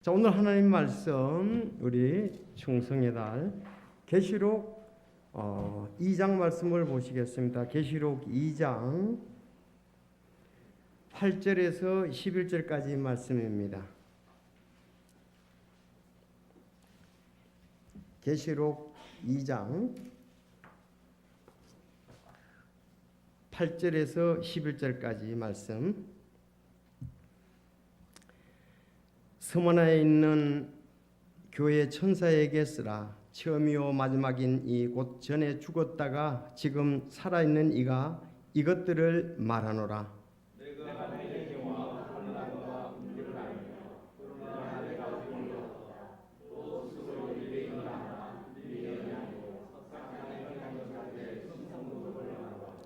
자, 오늘 하나님 말씀 우리 충성의 달 계시록 2장 말씀을 보시겠습니다. 계시록 2장 8절에서 11절까지 말씀입니다. 계시록 2장 8절에서 11절까지 말씀. 서머나에 있는 교회 천사에게 쓰라. 처음이요 마지막인 이 곧 전에 죽었다가 지금 살아있는 이가 이것들을 말하노라. 내가 내 영광과 환난과 문제를 알며 그러나 내가 죽었다. 또 스스로 일에 일어나 일에 아니고 석상에 행한 것까지 충성으로 올라가라.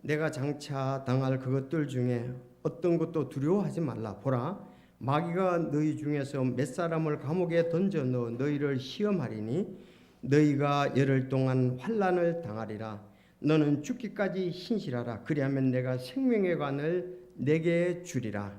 내가 장차 당할 그것들 중에 어떤 것도 두려워하지 말라. 보라, 마귀가 너희 중에서 몇 사람을 감옥에 던져 넣어 너희를 시험하리니 너희가 열흘 동안 환난을 당하리라. 너는 죽기까지 신실하라. 그리하면 내가 생명의 관을 내게 주리라.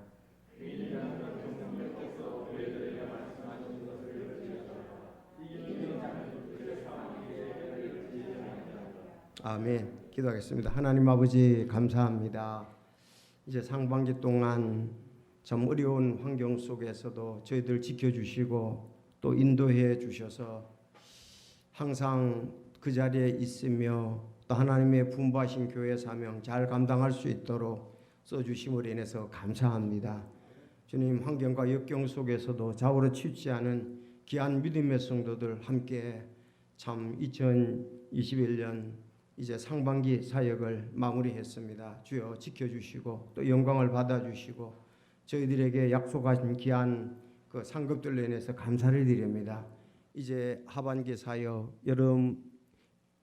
아멘. 기도하겠습니다. 하나님 아버지 감사합니다. 이제 상반기 동안 참 어려운 환경 속에서도 저희들 지켜주시고 또 인도해 주셔서 항상 그 자리에 있으며 또 하나님의 분부하신 교회 사명 잘 감당할 수 있도록 써주심으로 인해서 감사합니다. 주님, 환경과 역경 속에서도 좌우로 치우치 않은 귀한 믿음의 성도들 함께 참 2021년 이제 상반기 사역을 마무리했습니다. 주여 지켜주시고 또 영광을 받아주시고 저희들에게 약속하신 귀한 그 상급들로 인해서 감사를 드립니다. 이제 하반기 사역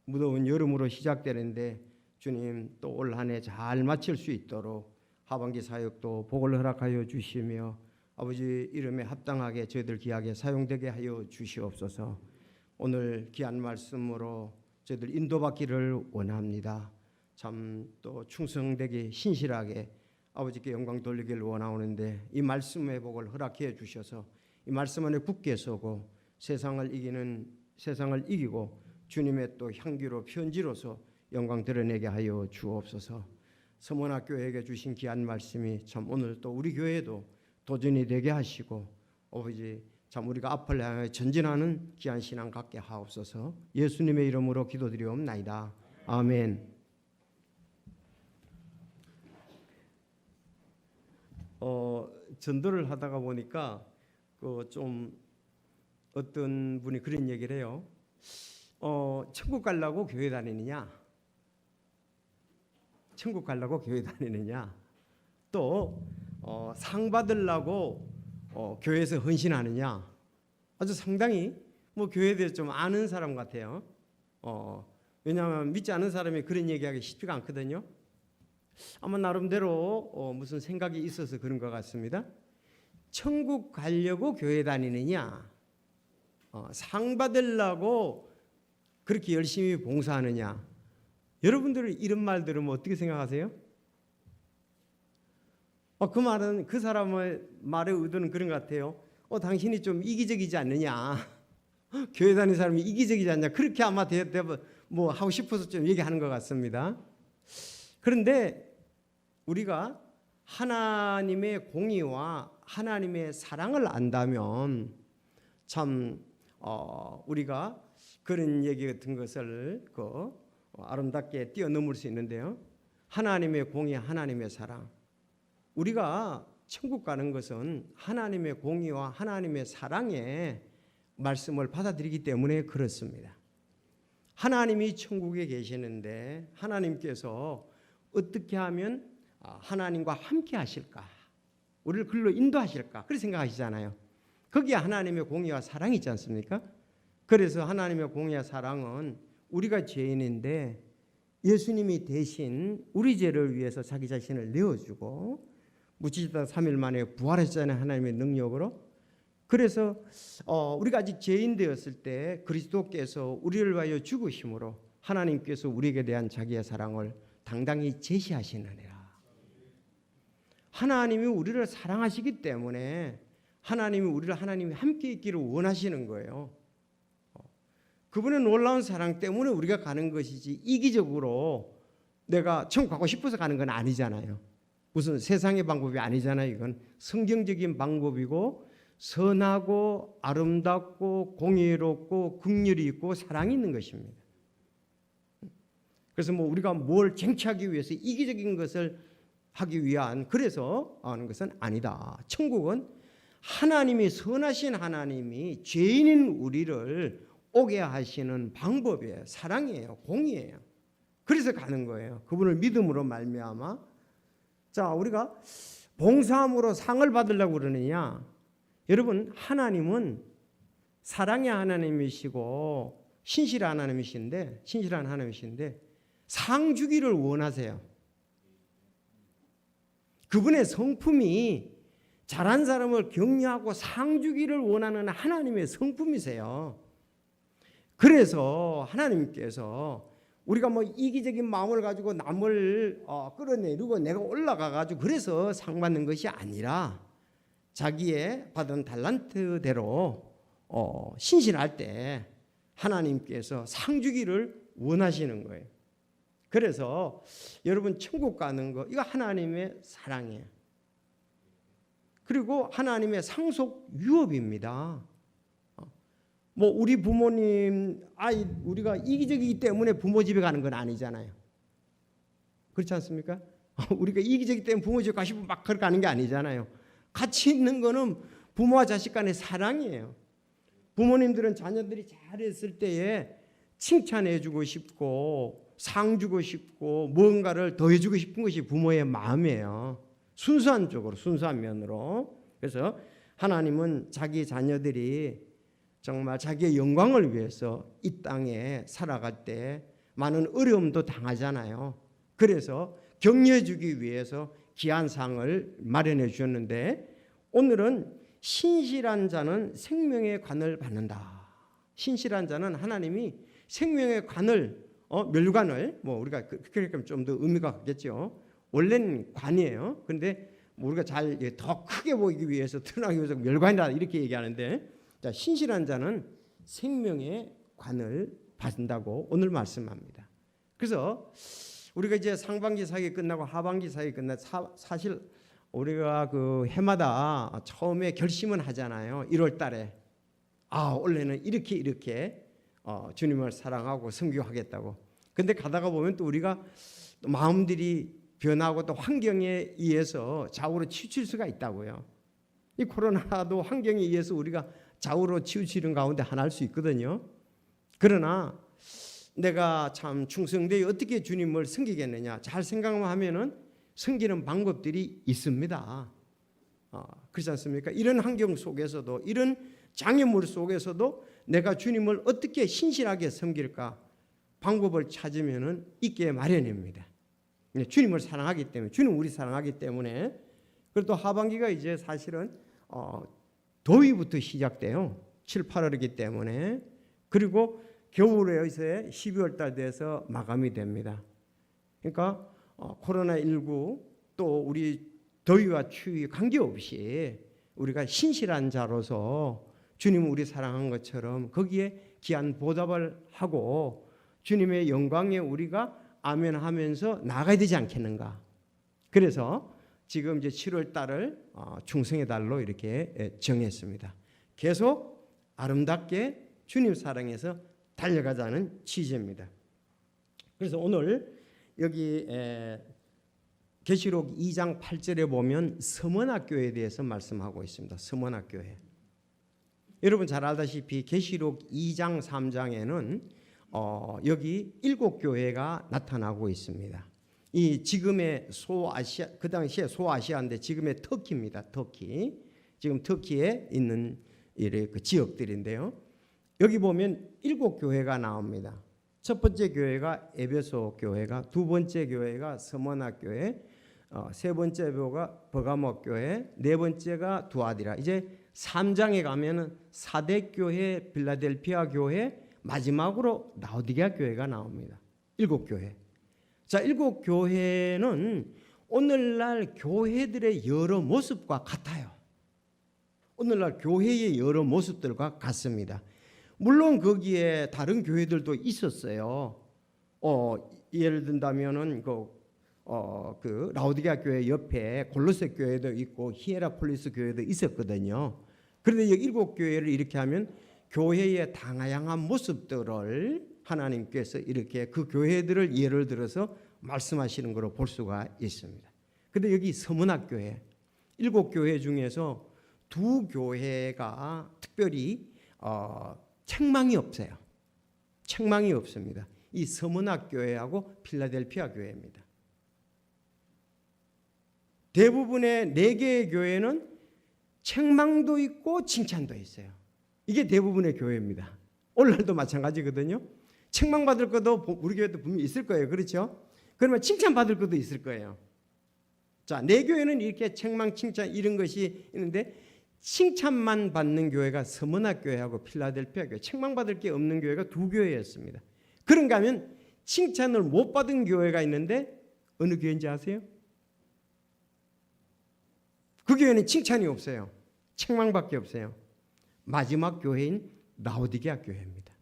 무더운 여름으로 시작되는데 주님 또 올 한 해 잘 마칠 수 있도록 하반기 사역도 복을 허락하여 주시며 아버지 이름에 합당하게 저희들 귀하게 사용되게 하여 주시옵소서. 오늘 귀한 말씀으로 저희들 인도받기를 원합니다. 참 또 충성되게 신실하게 아버지께 영광 돌리기를 원하오는데 이 말씀의 복을 허락해 주셔서 이 말씀 안에 굳게 서고 세상을 이기고 주님의 또 향기로 편지로서 영광 드러내게 하여 주옵소서. 서문학교에게 주신 귀한 말씀이 참 오늘 또 우리 교회에도 도전이 되게 하시고 아버지 참 우리가 앞을 향해 전진하는 귀한 신앙 갖게 하옵소서. 예수님의 이름으로 기도드리옵나이다. 아멘. 전도를 하다가 보니까 좀 어떤 분이 그런 얘기를 해요. 천국 가려고 교회 다니느냐? 천국 가려고 교회 다니느냐? 또 상 받으려고 교회에서 헌신하느냐? 아주 상당히 교회에 대해서 좀 아는 사람 같아요. 왜냐하면 믿지 않은 사람이 그런 얘기하기 쉽지가 않거든요. 아마 나름대로 무슨 생각이 있어서 그런 것 같습니다. 천국 가려고 교회 다니느냐, 상 받으려고 그렇게 열심히 봉사하느냐. 여러분들은 이런 말 들으면 어떻게 생각하세요? 그 말은 그 사람의 말의 의도는 그런 것 같아요. 당신이 좀 이기적이지 않느냐, 교회 다니는 사람이 이기적이지 않냐, 그렇게 아마 뭐 하고 싶어서 좀 얘기하는 것 같습니다. 그런데 우리가 하나님의 공의와 하나님의 사랑을 안다면 참 우리가 그런 얘기 같은 것을 아름답게 뛰어넘을 수 있는데요. 하나님의 공의, 하나님의 사랑. 우리가 천국 가는 것은 하나님의 공의와 하나님의 사랑의 말씀을 받아들이기 때문에 그렇습니다. 하나님이 천국에 계시는데 하나님께서 어떻게 하면 하나님과 함께 하실까? 우리를 글로 인도하실까? 그렇게 생각하시잖아요. 거기에 하나님의 공의와 사랑이 있지 않습니까? 그래서 하나님의 공의와 사랑은 우리가 죄인인데 예수님이 대신 우리 죄를 위해서 자기 자신을 내어주고 묻히시다 3일 만에 부활했잖아요. 하나님의 능력으로. 그래서 우리가 아직 죄인 되었을 때 그리스도께서 우리를 위하여 죽으심으로 하나님께서 우리에게 대한 자기의 사랑을 당당히 제시하시느니라. 하나님이 우리를 사랑하시기 때문에 하나님이 함께 있기를 원하시는 거예요. 그분의 놀라운 사랑 때문에 우리가 가는 것이지 이기적으로 내가 천국 가고 싶어서 가는 건 아니잖아요. 무슨 세상의 방법이 아니잖아요. 이건 성경적인 방법이고 선하고 아름답고 공의롭고 긍휼이 있고 사랑이 있는 것입니다. 그래서 뭐 우리가 뭘 쟁취하기 위해서 이기적인 것을 하기 위한 그래서 하는 것은 아니다. 천국은 하나님이 선하신 하나님이 죄인인 우리를 오게 하시는 방법이에요. 사랑이에요. 공의예요. 그래서 가는 거예요. 그분을 믿음으로 말미암아. 자, 우리가 봉사함으로 상을 받으려고 그러느냐? 여러분, 하나님은 사랑의 하나님이시고 신실한 하나님이신데 상 주기를 원하세요. 그분의 성품이 잘한 사람을 격려하고 상 주기를 원하는 하나님의 성품이세요. 그래서 하나님께서 우리가 뭐 이기적인 마음을 가지고 남을 끌어내리고 내가 올라가 가지고 그래서 상 받는 것이 아니라 자기의 받은 달란트대로 신실할 때 하나님께서 상 주기를 원하시는 거예요. 그래서 여러분 천국 가는 거 이거 하나님의 사랑이에요. 그리고 하나님의 상속 유업입니다. 뭐 우리 부모님 우리가 이기적이기 때문에 부모 집에 가는 건 아니잖아요. 그렇지 않습니까? 우리가 이기적이기 때문에 부모 집에 가시고 막 그렇게 가는 게 아니잖아요. 같이 있는 거는 부모와 자식 간의 사랑이에요. 부모님들은 자녀들이 잘했을 때에 칭찬해 주고 싶고 상 주고 싶고 뭔가를 더 해주고 싶은 것이 부모의 마음이에요. 순수한 쪽으로, 순수한 면으로. 그래서 하나님은 자기 자녀들이 정말 자기의 영광을 위해서 이 땅에 살아갈 때 많은 어려움도 당하잖아요. 그래서 격려해 주기 위해서 귀한 상을 마련해 주셨는데 오늘은 신실한 자는 생명의 관을 받는다. 신실한 자는 하나님이 생명의 관을 멸관을 뭐 우리가 그렇게 하면 좀 더 의미가 같겠죠. 원래는 관이에요. 그런데 우리가 잘 더 크게 보이기 위해서 드러나기 위해서 멸관이다 이렇게 얘기하는데 자, 신실한 자는 생명의 관을 받는다고 오늘 말씀합니다. 그래서 우리가 이제 상반기 사역이 끝나고 하반기 사역이 끝나 사실 우리가 그 해마다 처음에 결심은 하잖아요. 1월 달에 올해는 이렇게 주님을 사랑하고 섬기하겠다고. 근데 가다가 보면 또 우리가 또 마음들이 변하고 또 환경에 의해서 좌우로 치우칠 수가 있다고요. 이 코로나도 환경에 의해서 우리가 좌우로 치우치는 가운데 하나일 수 있거든요. 그러나 내가 참 충성되어 어떻게 주님을 섬기겠느냐 잘 생각만 하면은 섬기는 방법들이 있습니다. 그렇지 않습니까? 이런 환경 속에서도 이런 장애물 속에서도 내가 주님을 어떻게 신실하게 섬길까 방법을 찾으면은 있게 마련입니다. 주님을 사랑하기 때문에 주님 우리 사랑하기 때문에 그리고 또 하반기가 이제 사실은 더위부터 시작돼요. 7, 8월이기 때문에 그리고 겨울에서 12월 달 돼서 마감이 됩니다. 그러니까 코로나19 또 우리 더위와 추위 관계없이 우리가 신실한 자로서 주님 우리 사랑한 것처럼 거기에 귀한 보답을 하고 주님의 영광에 우리가 아멘 하면서 나가야 되지 않겠는가. 그래서 지금 이제 7월 달을 충성의 달로 이렇게 정했습니다. 계속 아름답게 주님 사랑해서 달려가자는 취지입니다. 그래서 오늘 여기 계시록 2장 8절에 보면 서머나교회에 대해서 말씀하고 있습니다. 서머나교회. 여러분 잘 알다시피 계시록 2장 3장에는 여기 7교회가 나타나고 있습니다. 이 지금의 소아시아 그 당시에 소아시아인데 지금의 터키입니다. 터키. 지금 터키에 있는 그 지역들인데요. 여기 보면 7교회가 나옵니다. 첫 번째 교회가 에베소 교회가, 두 번째 교회가 서머나 교회, 세 번째 교회가 버가모 교회, 네 번째가 두아디라. 이제 3장에 가면은 사대 교회, 빌라델피아 교회, 마지막으로 라오디게아 교회가 나옵니다. 7교회. 자, 7교회는 오늘날 교회들의 여러 모습과 같아요. 오늘날 교회의 여러 모습들과 같습니다. 물론 거기에 다른 교회들도 있었어요. 예를 든다면은 그 라오디게아 교회 옆에 골로새 교회도 있고 히에라폴리스 교회도 있었거든요. 그런데 이 7교회를 이렇게 하면 교회의 다양한 모습들을 하나님께서 이렇게 그 교회들을 예를 들어서 말씀하시는 것으로 볼 수가 있습니다. 그런데 여기 서문학교회 7교회 중에서 2교회가 특별히 책망이 없어요. 책망이 없습니다. 이 서문학교회하고 필라델피아 교회입니다. 대부분의 4개의 교회는 책망도 있고 칭찬도 있어요. 이게 대부분의 교회입니다. 오늘날도 마찬가지거든요. 책망받을 것도 우리 교회도 분명히 있을 거예요. 그렇죠? 그러면 칭찬받을 것도 있을 거예요. 자, 4교회는 이렇게 책망, 칭찬 이런 것이 있는데 칭찬만 받는 교회가 서문학교회하고 필라델피아 교회, 책망받을 게 없는 교회가 2교회였습니다. 그런가 하면 칭찬을 못 받은 교회가 있는데 어느 교회인지 아세요? 그 교회는 칭찬이 없어요. 책망밖에 없어요. 마지막 교회인 라오디게아 교회입니다.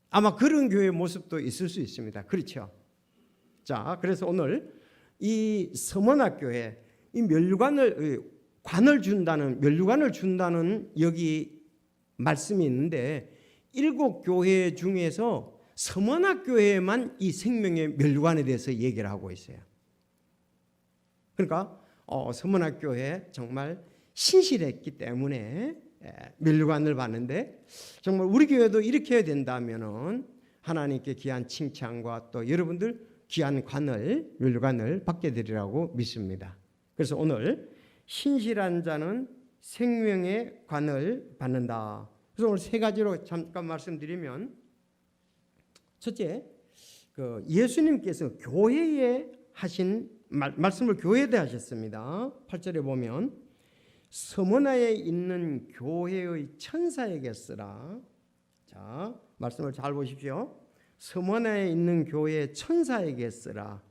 아마 그런 교회의 모습도 있을 수 있습니다. 그렇죠? 자, 그래서 오늘 이 서문학교에 이 면류관을 준다는 여기 말씀이 있는데 7교회 중에서 서문학교에만 이 생명의 면류관에 대해서 얘기를 하고 있어요. 그러니까 서문학교에 정말 신실했기 때문에 면류관을 받는데 정말 우리 교회도 이렇게 해야 된다면은 하나님께 귀한 칭찬과 또 여러분들 귀한 면류관을 받게 되리라고 믿습니다. 그래서 오늘 신실한 자는 생명의 관을 받는다. 그래서 오늘 3가지로 잠깐 말씀드리면 첫째, 예수님께서 교회에 하신 말씀을 교회에 하셨습니다. 8절에 보면 서문화에 있는 교회의 천사에게 쓰라. 자, 말씀을 잘 보십시오. 서문화에 있는 교회의 천사에게 쓰라.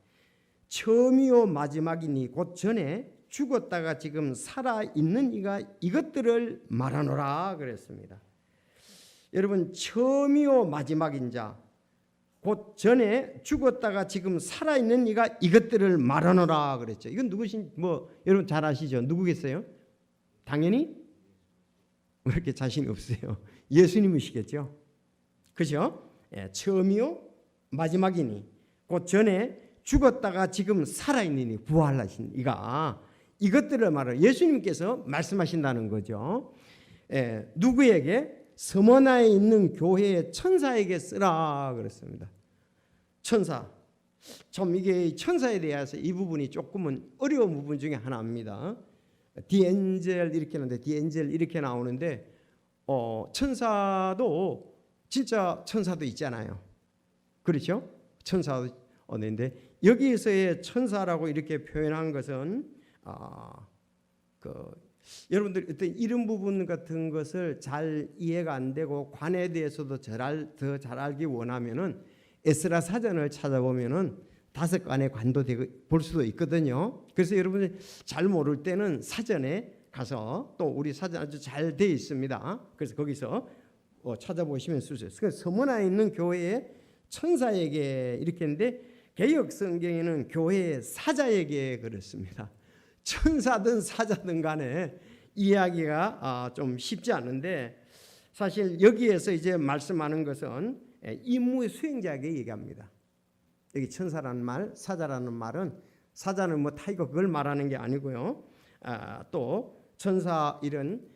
처음이요 마지막이니 곧 전에 죽었다가 지금 살아있는 이가 이것들을 말하노라 그랬습니다. 여러분, 처음이요 마지막인 자, 곧 전에 죽었다가 지금 살아있는 이가 이것들을 말하노라 그랬죠. 이건 누구신 여러분 잘 아시죠? 누구겠어요? 당연히 왜 이렇게 자신이 없어요? 예수님이시겠죠. 그죠? 처음이요 마지막이니 곧 전에 죽었다가 지금 살아있는 부활하신 이가 이것들을 말하는 예수님께서 말씀하신다는 거죠. 누구에게? 서머나에 있는 교회의 천사에게 쓰라 그랬습니다. 천사. 좀 이게 천사에 대해서 이 부분이 조금은 어려운 부분 중에 하나입니다. 디엔젤 이렇게 나오는데 디엔젤 이렇게 나오는데 천사도 진짜 천사도 있잖아요. 그렇죠? 천사도 있는데 여기에서의 천사라고 이렇게 표현한 것은 여러분들 어떤 이런 부분 같은 것을 잘 이해가 안 되고 관에 대해서도 더 잘 알기 원하면은 에스라 사전을 찾아보면은 5관의 관도 볼 수도 있거든요. 그래서 여러분이 잘 모를 때는 사전에 가서 또 우리 사전 아주 잘 돼 있습니다. 그래서 거기서 찾아보시면 쓸 수 있어요. 그래서 서문화에 있는 교회의 천사에게 이렇게 했는데 개역 성경에는 교회의 사자에게 그랬습니다. 천사든 사자든 간에 이야기가 좀 쉽지 않은데 사실 여기에서 이제 말씀하는 것은 임무의 수행자에게 얘기합니다. 여기 천사라는 말, 사자라는 말은 사자는 타이거 그걸 말하는 게 아니고요. 또 천사 이런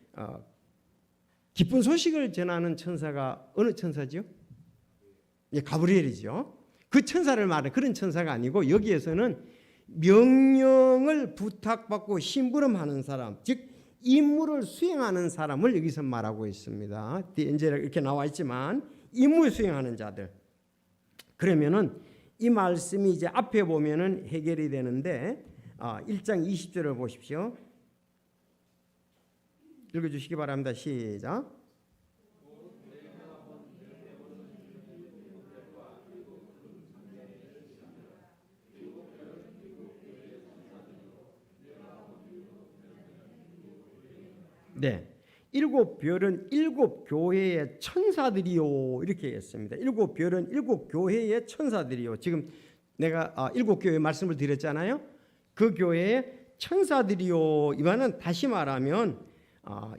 기쁜 소식을 전하는 천사가 어느 천사죠? 가브리엘이죠. 그 천사를 말하는 그런 천사가 아니고 여기에서는 명령을 부탁받고 심부름하는 사람, 즉 임무를 수행하는 사람을 여기서 말하고 있습니다. 이제 이렇게 나와 있지만 임무를 수행하는 자들. 그러면은 이 말씀이 이제 앞에 보면은 해결이 되는데 1장 20절을 보십시오. 읽어주시기 바랍니다. 시작. 네, 일곱 별은 일곱 교회의 천사들이요 이렇게 했습니다. 일곱 별은 일곱 교회의 천사들이요. 지금 내가 일곱 교회 말씀을 드렸잖아요. 그 교회의 천사들이요. 이 말은 다시 말하면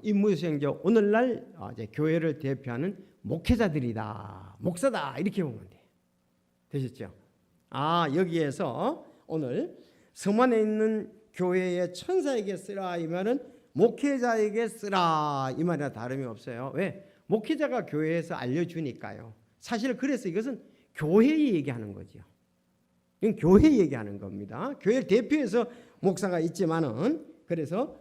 임무수행자 오늘날 이제 교회를 대표하는 목회자들이다, 목사다 이렇게 보면 돼요. 되셨죠? 여기에서 오늘 서만에 있는 교회의 천사에게 쓰라 이 말은 목회자에게 쓰라 이 말이나 다름이 없어요. 왜? 목회자가 교회에서 알려주니까요. 사실 그래서 이것은 교회 얘기하는 거죠. 이건 교회 얘기하는 겁니다. 교회를 대표해서 목사가 있지만은 그래서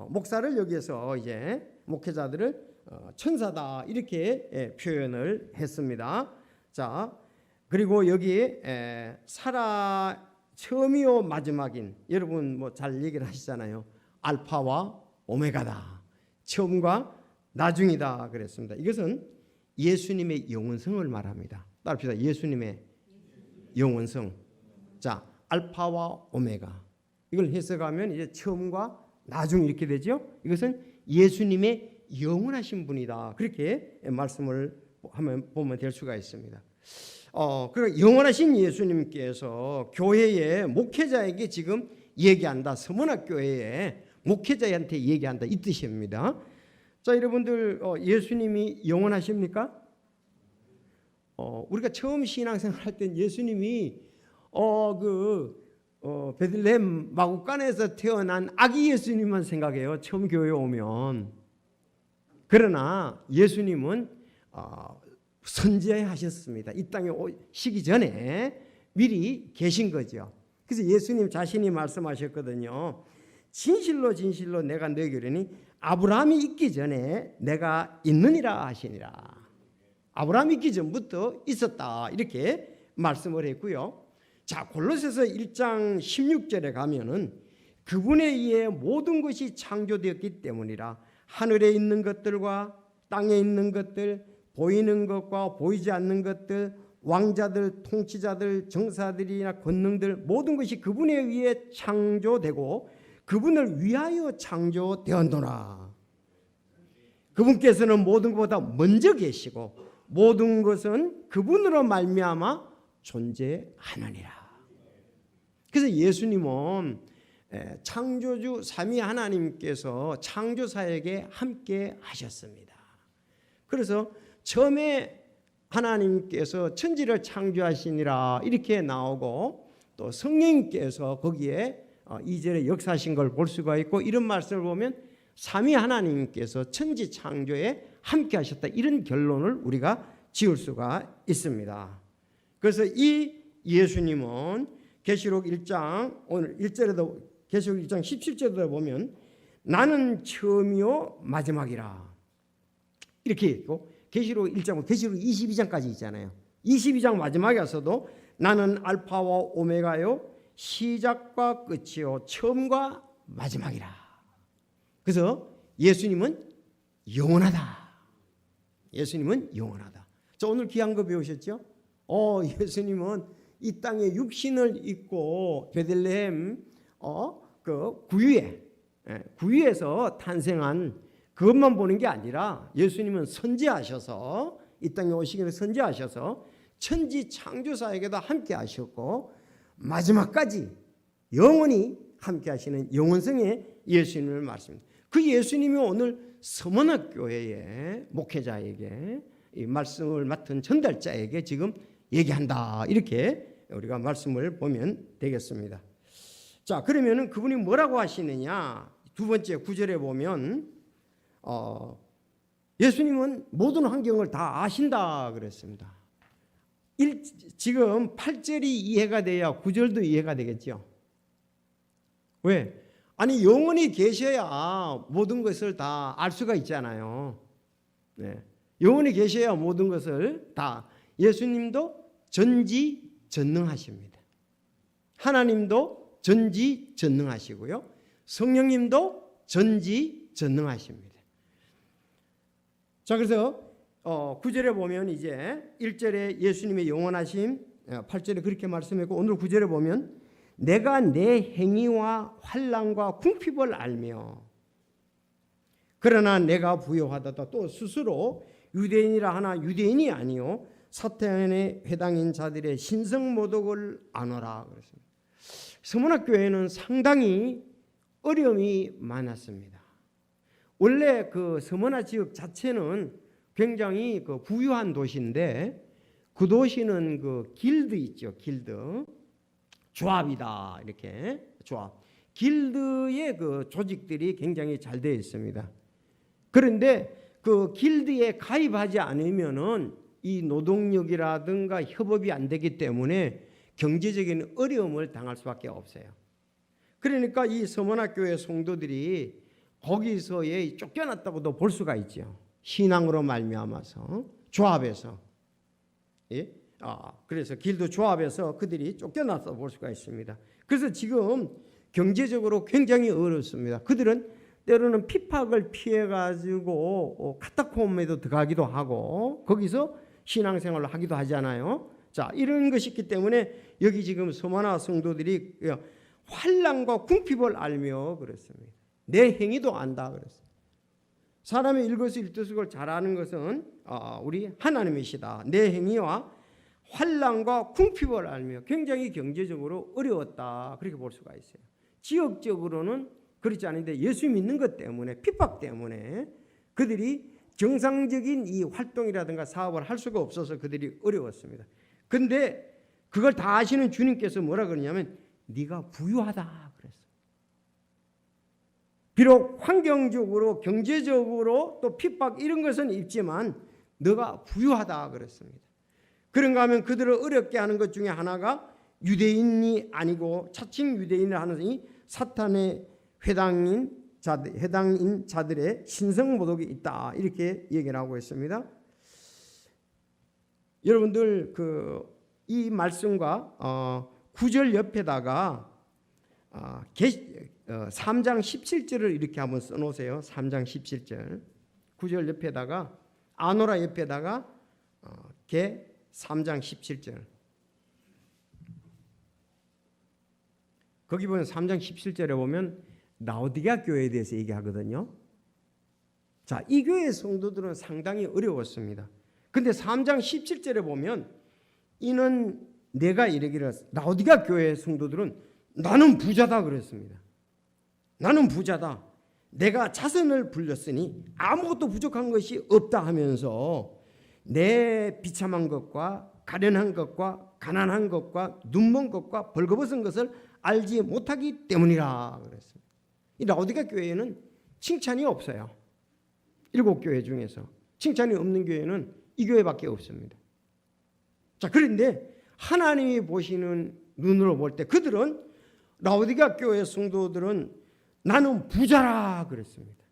목사를 여기에서 이제 목회자들을 천사다 이렇게 표현을 했습니다. 자, 그리고 여기에 살아 처음이요 마지막인 여러분 뭐 잘 얘기를 하시잖아요. 알파와 오메가다. 처음과 나중이다 그랬습니다. 이것은 예수님의 영원성을 말합니다. 따라합시다. 예수님의 영원성. 자, 알파와 오메가. 이걸 해석하면 이제 처음과 나중 이렇게 되죠. 이것은 예수님의 영원하신 분이다. 그렇게 말씀을 보면 될 수가 있습니다. 그리고 영원하신 예수님께서 교회의 목회자에게 지금 얘기한다. 서문학 교회에 목회자한테 얘기한다 이 뜻입니다. 자, 여러분들 예수님이 영원하십니까? 우리가 처음 신앙생활 할 때 예수님이 베들레헴 마구간에서 태어난 아기 예수님만 생각해요. 처음 교회에 오면. 그러나 예수님은 선지하셨습니다. 이 땅에 오시기 전에 미리 계신 거죠. 그래서 예수님 자신이 말씀하셨거든요. 진실로 진실로 내가 너에게 이르니 아브라함이 있기 전에 내가 있느니라 하시니라. 아브라함이 있기 전부터 있었다 이렇게 말씀을 했고요. 자, 골로새서 1장 16절에 가면은 그분에 의해 모든 것이 창조되었기 때문이라. 하늘에 있는 것들과 땅에 있는 것들, 보이는 것과 보이지 않는 것들, 왕자들, 통치자들, 정사들이나 권능들 모든 것이 그분에 의해 창조되고 그분을 위하여 창조되었노라. 그분께서는 모든 것보다 먼저 계시고 모든 것은 그분으로 말미암아 존재하느니라. 그래서 예수님은 창조주 삼위 하나님께서 창조사에게 함께 하셨습니다. 그래서 처음에 하나님께서 천지를 창조하시니라 이렇게 나오고 또 성령님께서 거기에 2절에 역사하신 걸 볼 수가 있고 이런 말씀을 보면 삼위 하나님께서 천지 창조에 함께 하셨다 이런 결론을 우리가 지을 수가 있습니다. 그래서 이 예수님은 계시록 1장 오늘 1절에도 계시록 1장 17절에 보면 나는 처음이요 마지막이라 이렇게 있고 계시록 1장은 계시록 22장까지 있잖아요. 22장 마지막에 와서도 나는 알파와 오메가요 시작과 끝이요 처음과 마지막이라. 그래서 예수님은 영원하다. 예수님은 영원하다. 자, 오늘 귀한 거 배우셨죠? 예수님은 이 땅에 육신을 입고 베들레헴 그 구유에서 탄생한 그것만 보는 게 아니라 예수님은 선지하셔서 이 땅에 오시기 전에 선지하셔서 천지 창조사에게도 함께 하셨고 마지막까지 영원히 함께 하시는 영원성의 예수님을 말씀합니다. 그 예수님이 오늘 서문학 교회의 목회자에게 이 말씀을 맡은 전달자에게 지금 얘기한다. 이렇게 우리가 말씀을 보면 되겠습니다. 자, 그러면은 그분이 뭐라고 하시느냐? 두 번째 9절에 보면 예수님은 모든 환경을 다 아신다 그랬습니다. 지금 8절이 이해가 돼야 9절도 이해가 되겠죠. 왜? 아니 영원히 계셔야 모든 것을 다 알 수가 있잖아요. 네. 영원히 계셔야 모든 것을 다. 예수님도 전지전능하십니다. 하나님도 전지전능하시고요. 성령님도 전지전능하십니다. 자, 그래서 9절에 보면 이제 1절에 예수님의 영원하심, 8절에 그렇게 말씀했고 오늘 9절에 보면 내가 내 행위와 환난과 궁핍을 알며 그러나 내가 부요하다. 또 스스로 유대인이라 하나 유대인이 아니요 사탄의 회당인 자들의 신성모독을 안오라 그랬습니다. 서문학교회는 상당히 어려움이 많았습니다. 원래 그 서문화 지역 자체는 굉장히 그 부유한 도시인데 그 도시는 그 길드 있죠. 길드 조합이다. 이렇게 조합. 길드의 그 조직들이 굉장히 잘 되어 있습니다. 그런데 그 길드에 가입하지 않으면은 이 노동력이라든가 협업이 안 되기 때문에 경제적인 어려움을 당할 수밖에 없어요. 그러니까 이 서문학교의 성도들이 거기서에 쫓겨났다고도 볼 수가 있죠. 신앙으로 말미암아서 조합에서, 예? 그래서 길드 조합에서 그들이 쫓겨났다고 볼 수가 있습니다. 그래서 지금 경제적으로 굉장히 어렵습니다. 그들은 때로는 핍박을 피해 가지고 카타콤에도 들어가기도 하고 거기서 신앙생활을 하기도 하잖아요. 자, 이런 것이 있기 때문에 여기 지금 서문화 성도들이 환난과 궁핍을 알며 그랬습니다. 내 행위도 안다 그랬어요. 사람의 일거수일투족을 잘하는 것은 우리 하나님이시다. 내 행위와 환난과 궁핍을 알며 굉장히 경제적으로 어려웠다. 그렇게 볼 수가 있어요. 지역적으로는 그렇지 않은데 예수 믿는 것 때문에 핍박 때문에 그들이 정상적인 이 활동이라든가 사업을 할 수가 없어서 그들이 어려웠습니다. 근데 그걸 다 아시는 주님께서 뭐라 그러냐면 네가 부유하다 그랬어요. 비록 환경적으로 경제적으로 또 핍박 이런 것은 있지만 너가 부유하다 그랬습니다. 그런가 하면 그들을 어렵게 하는 것 중에 하나가 유대인이 아니고 차칭 유대인을 하는 이 사탄의 회당인 자들의 신성모독이 있다 이렇게 얘기를 하고 있습니다. 여러분들 이 말씀과 9절 옆에다가 3장 17절을 이렇게 한번 써놓으세요. 3장 17절 9절 옆에다가 아노라 옆에다가 3장 17절 거기 보면 3장 17절에 보면 라오디게아 교회에 대해서 얘기하거든요. 자, 이 교회 성도들은 상당히 어려웠습니다. 근데 3장 17절에 보면 이는 내가 이르기를 라오디게아 교회 성도들은 나는 부자다 그랬습니다. 나는 부자다. 내가 자선을 불렸으니 아무것도 부족한 것이 없다 하면서 내 비참한 것과 가련한 것과 가난한 것과 눈먼 것과 벌거벗은 것을 알지 못하기 때문이라 그랬습니다. 이 라오디게아 교회에는 칭찬이 없어요. 7교회 중에서 칭찬이 없는 교회는 이 교회밖에 없습니다. 자, 그런데 하나님이 보시는 눈으로 볼 때 그들은 라오디게아 교회 성도들은 나는 부자라 그랬습니다.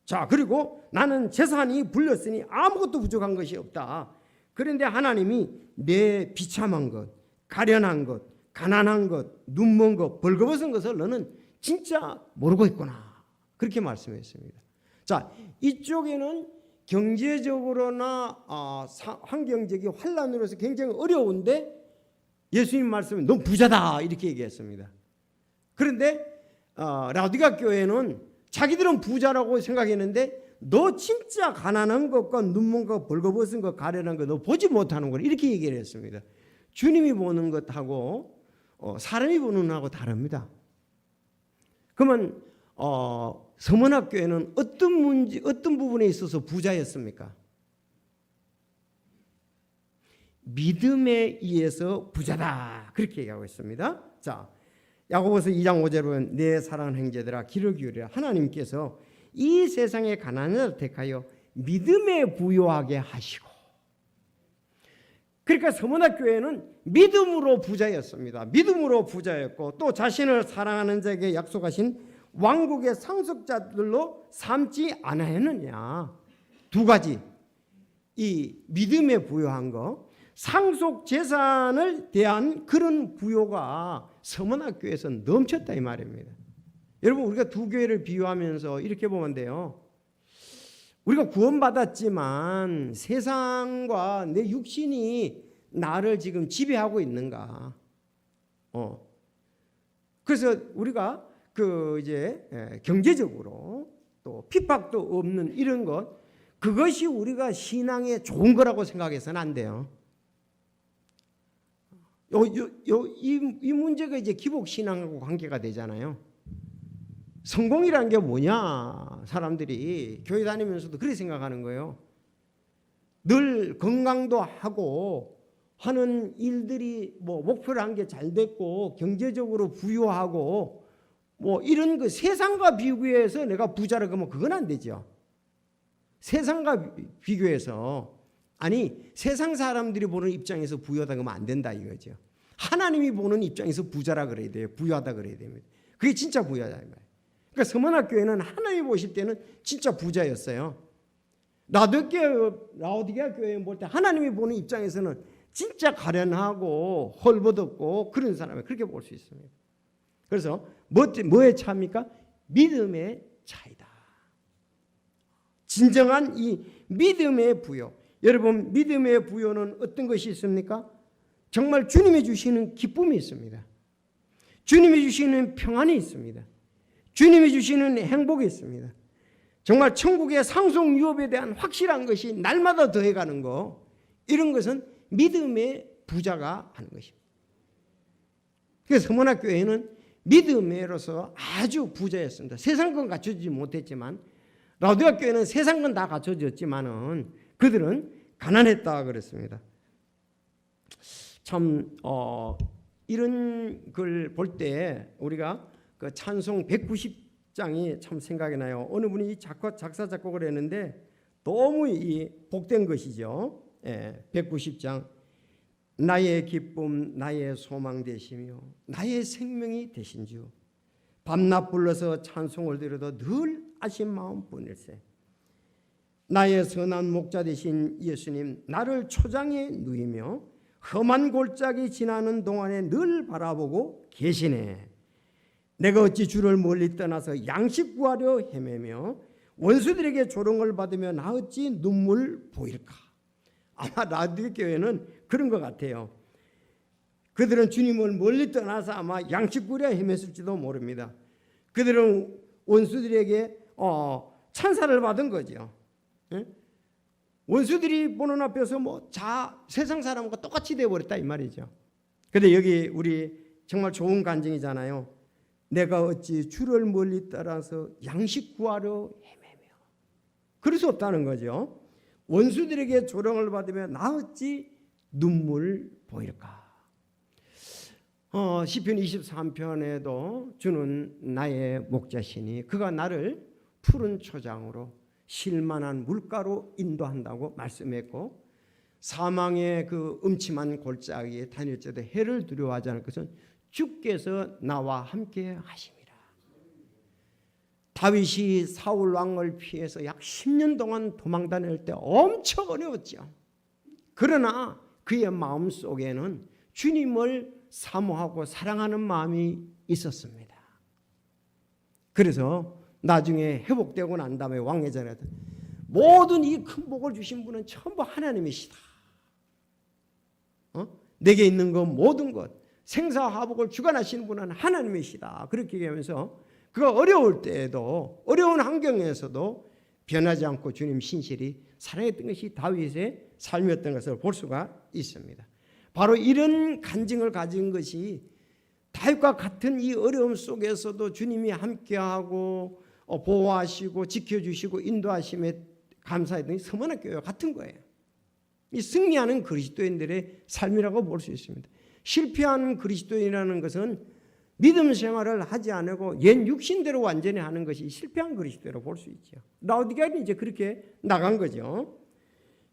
자, 그리고 나는 재산이 불렸으니 아무것도 부족한 것이 없다. 그런데 하나님이 내 비참한 것, 가련한 것, 가난한 것, 눈먼 것, 벌거벗은 것을 너는 진짜 모르고 있구나. 그렇게 말씀했습니다. 자, 이쪽에는 경제적으로나 환경적인 환란으로서 굉장히 어려운데 예수님 말씀은 너 부자다 이렇게 얘기했습니다. 그런데 라오디게아 교회는 자기들은 부자라고 생각했는데 너 진짜 가난한 것과 눈먼 것, 벌거벗은 것, 가련한 것 너 보지 못하는 걸 이렇게 얘기를 했습니다. 주님이 보는 것하고 사람이 보는 것하고 다릅니다. 그러면 서문학교회는 어떤 부분에 있어서 부자였습니까? 믿음에 의해서 부자다 그렇게 얘기하고 있습니다. 자, 야고보서 2장 5절에 보면 내 사랑하는 형제들아 귀를 기울이라. 하나님께서 이 세상의 가난한 자를 택하여 믿음에 부요하게 하시고, 그러니까 서문학교회는 믿음으로 부자였습니다. 믿음으로 부자였고 또 자신을 사랑하는 자에게 약속하신 왕국의 상속자들로 삼지 않았느냐. 두 가지, 이 믿음에 부요한 거, 상속 재산을 대한 그런 부요가 서문학교에서 넘쳤다 이 말입니다. 여러분, 우리가 두 교회를 비유하면서 이렇게 보면 돼요. 우리가 구원받았지만 세상과 내 육신이 나를 지금 지배하고 있는가? 그래서 우리가 이제 경제적으로 또 핍박도 없는 이런 것, 그것이 우리가 신앙에 좋은 거라고 생각해서는 안 돼요. 이 문제가 이제 기복신앙하고 관계가 되잖아요. 성공이라는 게 뭐냐? 사람들이 교회 다니면서도 그렇게 생각하는 거예요. 늘 건강도 하고 하는 일들이 뭐 목표를 한 게 잘 됐고 경제적으로 부유하고 뭐 이런 그 세상과 비교해서 내가 부자라 그러면 그건 안 되죠. 세상과 비교해서, 아니 세상 사람들이 보는 입장에서 부유하다 그러면 안 된다 이거죠. 하나님이 보는 입장에서 부자라 그래야 돼요. 부유하다 그래야 됩니다. 그게 진짜 부유하다 이 말이에요. 그러니까 서문학교회는 하나님이 보실 때는 진짜 부자였어요. 라오디게아 교회 볼 때 하나님이 보는 입장에서는 진짜 가련하고 헐벗었고 그런 사람을 그렇게 볼 수 있습니다. 그래서 뭐의 차입니까? 믿음의 차이다. 진정한 이 믿음의 부요. 여러분, 믿음의 부요는 어떤 것이 있습니까? 정말 주님이 주시는 기쁨이 있습니다. 주님이 주시는 평안이 있습니다. 주님이 주시는 행복이 있습니다. 정말 천국의 상속 유업에 대한 확실한 것이 날마다 더해가는 거, 이런 것은 믿음의 부자가 하는 것입니다. 그래서 서문학교회는 믿음으로서 아주 부자였습니다. 세상 건 갖춰주지 못했지만, 라오디게아 교회는 세상 건 다 갖춰졌지만은 그들은 가난했다 그랬습니다. 참 이런 걸 볼 때 우리가 그 찬송 190장이 참 생각이 나요. 어느 분이 작사 작곡을 했는데 너무 이 복된 것이죠. 190장. 나의 기쁨 나의 소망 되시며 나의 생명이 되신 주, 밤낮 불러서 찬송을 드려도 늘 아신 마음 뿐일세. 나의 선한 목자 되신 예수님, 나를 초장에 누이며 험한 골짜기 지나는 동안에 늘 바라보고 계시네. 내가 어찌 주를 멀리 떠나서 양식 구하려 헤매며 원수들에게 조롱을 받으며 나 어찌 눈물 보일까. 아마 라오디게아 교회는 그런 것 같아요. 그들은 주님을 멀리 떠나서 아마 양식 구하려 헤맸을지도 모릅니다. 그들은 원수들에게 찬사를 받은 거죠. 원수들이 보는 앞에서 세상 사람과 똑같이 되어버렸다 이 말이죠. 그런데 여기 우리 정말 좋은 간증이잖아요. 내가 어찌 주를 멀리 따라서 양식 구하려 헤매며. 그럴 수 없다는 거죠. 원수들에게 조롱을 받으며 나 어찌 눈물 보일까. 시편 23편에도 주는 나의 목자시니 그가 나를 푸른 초장으로 쉴만한 물가로 인도한다고 말씀했고, 사망의 그 음침한 골짜기에 다닐 때도 해를 두려워하지 않을 것은 주께서 나와 함께 하심이라. 다윗이 사울 왕을 피해서 약 10년 동안 도망 다닐 때 엄청 어려웠죠. 그러나 그의 마음속에는 주님을 사모하고 사랑하는 마음이 있었습니다. 그래서 나중에 회복되고 난 다음에 왕의 자리에 모든 이 큰 복을 주신 분은 전부 하나님이시다. 내게 있는 것 모든 것 생사화복을 주관하시는 분은 하나님이시다. 그렇게 얘기하면서 그가 어려울 때에도 어려운 환경에서도 변하지 않고 주님 신실히 살아했던 것이 다윗의 삶이었던 것을 볼 수가 있습니다. 바로 이런 간증을 가진 것이 다윗과 같은 이 어려움 속에서도 주님이 함께하고 보호하시고 지켜주시고 인도하심에 감사했던 서문학교회와 같은 거예요. 이 승리하는 그리스도인들의 삶이라고 볼 수 있습니다. 실패한 그리스도인이라는 것은 믿음 생활을 하지 않고 옛 육신대로 완전히 하는 것이 실패한 그리스도로 볼 수 있죠. 라오디게아는 이제 그렇게 나간 거죠.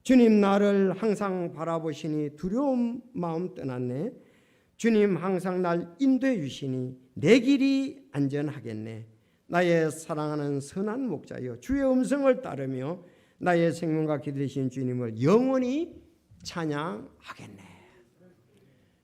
주님 나를 항상 바라보시니 두려운 마음 떠났네. 주님 항상 날 인도해 주시니 내 길이 안전하겠네. 나의 사랑하는 선한 목자여 주의 음성을 따르며 나의 생명과 기대신 주님을 영원히 찬양하겠네.